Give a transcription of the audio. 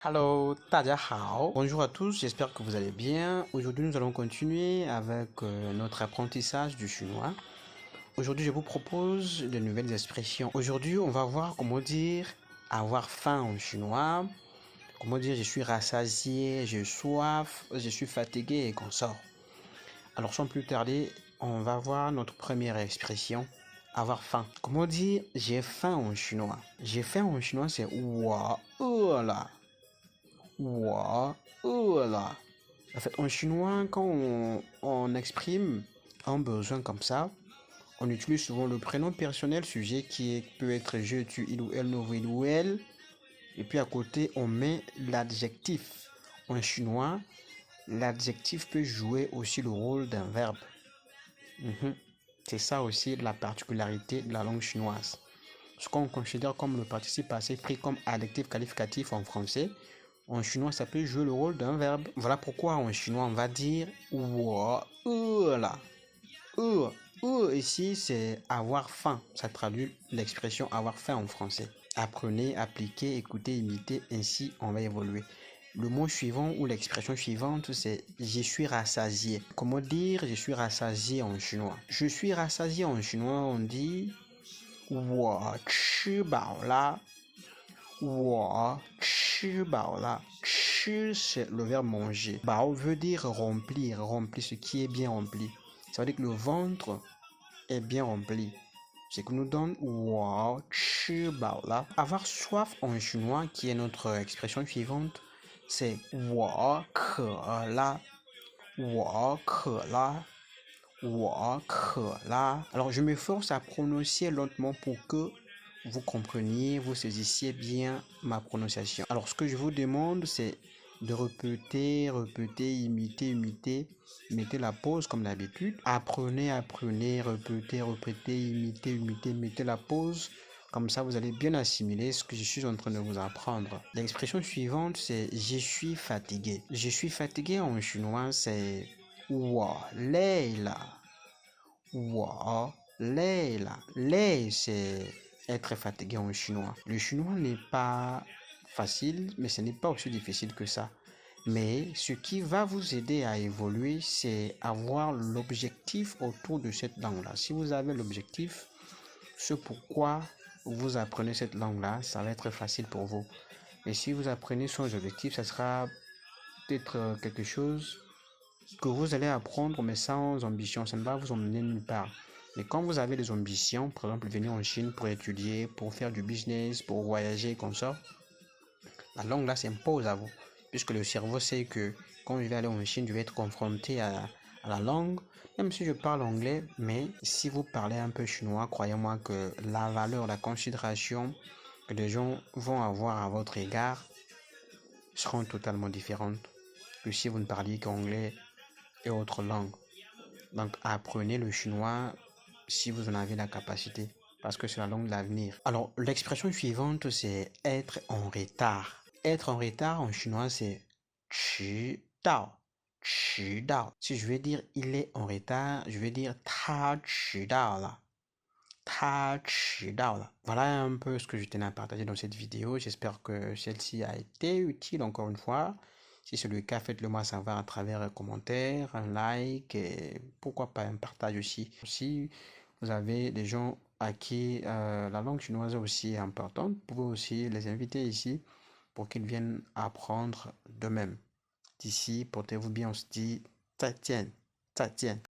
Hello, 大家好. Bonjour à tous, j'espère que vous allez bien. Aujourd'hui, nous allons continuer avec notre apprentissage du chinois. Aujourd'hui, je vous propose de nouvelles expressions. Aujourd'hui, on va voir comment dire avoir faim en chinois. Comment dire je suis rassasié, j'ai soif, je suis fatigué et consort. Alors, sans plus tarder, on va voir notre première expression. Avoir faim. Comment dire j'ai faim en chinois? J'ai faim en chinois, c'est wa là. Voilà. En fait, en chinois, quand on exprime un besoin comme ça, on utilise souvent le prénom personnel sujet peut être je, tu, il ou elle, nous, il ou elle. Et puis à côté, on met l'adjectif. En chinois, l'adjectif peut jouer aussi le rôle d'un verbe. C'est ça aussi la particularité de la langue chinoise. Ce qu'on considère comme le participe passé pris comme adjectif qualificatif en français, en chinois, ça peut jouer le rôle d'un verbe. Voilà pourquoi en chinois, on va dire wa là. Ici, c'est avoir faim. Ça traduit l'expression avoir faim en français. Apprenez, appliquez, écoutez, imitez. Ainsi, on va évoluer. Le mot suivant ou l'expression suivante, c'est je suis rassasié. Comment dire je suis rassasié en chinois? Je suis rassasié en chinois, on dit 我吃饱了。我吃饱了。吃, c'est le verbe manger. Bao veut dire remplir, remplir ce qui est bien rempli. Ça veut dire que le ventre est bien rempli. Ce que nous donne 我吃饱了. Avoir soif en chinois, qui est notre expression suivante, c'est 我渴了。我渴了。我渴了. Alors, je me force à prononcer lentement pour que vous compreniez, vous saisissiez bien ma prononciation. Alors, ce que je vous demande, c'est de répéter, imiter. Mettez la pause comme d'habitude. Apprenez, répétez, imitez, mettez la pause. Comme ça, vous allez bien assimiler ce que je suis en train de vous apprendre. L'expression suivante, c'est je suis fatigué. Je suis fatigué en chinois, c'est 我累了。我累了. Lei, c'est être fatigué en chinois. Le chinois n'est pas facile, mais ce n'est pas aussi difficile que ça. Mais ce qui va vous aider à évoluer, c'est avoir l'objectif autour de cette langue-là. Si vous avez l'objectif, ce pourquoi vous apprenez cette langue-là, ça va être facile pour vous. Et si vous apprenez sans objectif, ça sera peut-être quelque chose que vous allez apprendre, mais sans ambition. Ça ne va vous emmener nulle part. Mais quand vous avez des ambitions, par exemple venir en Chine pour étudier, pour faire du business, pour voyager comme ça, la langue là s'impose à vous. Puisque le cerveau sait que quand je vais aller en Chine, je vais être confronté à la langue, même si je parle anglais, mais si vous parlez un peu chinois, croyez-moi que la valeur, la considération que les gens vont avoir à votre égard seront totalement différentes que si vous ne parliez qu'anglais et autres langues. Donc apprenez le chinois si vous en avez la capacité, parce que c'est la langue de l'avenir. Alors l'expression suivante, c'est être en retard. Être en retard en chinois, c'est 迟到. 迟到. Si je veux dire il est en retard, je vais dire 他迟到了. 他迟到了. Voilà un peu ce que je tenais à partager dans cette vidéo. J'espère que celle-ci a été utile encore une fois. Si c'est le cas, faites-le moi savoir à travers un commentaire, un like et pourquoi pas un partage aussi. Si vous avez des gens à qui la langue chinoise aussi est importante, vous pouvez aussi les inviter ici pour qu'ils viennent apprendre d'eux-mêmes. D'ici, portez-vous bien, on se dit 再见,再见.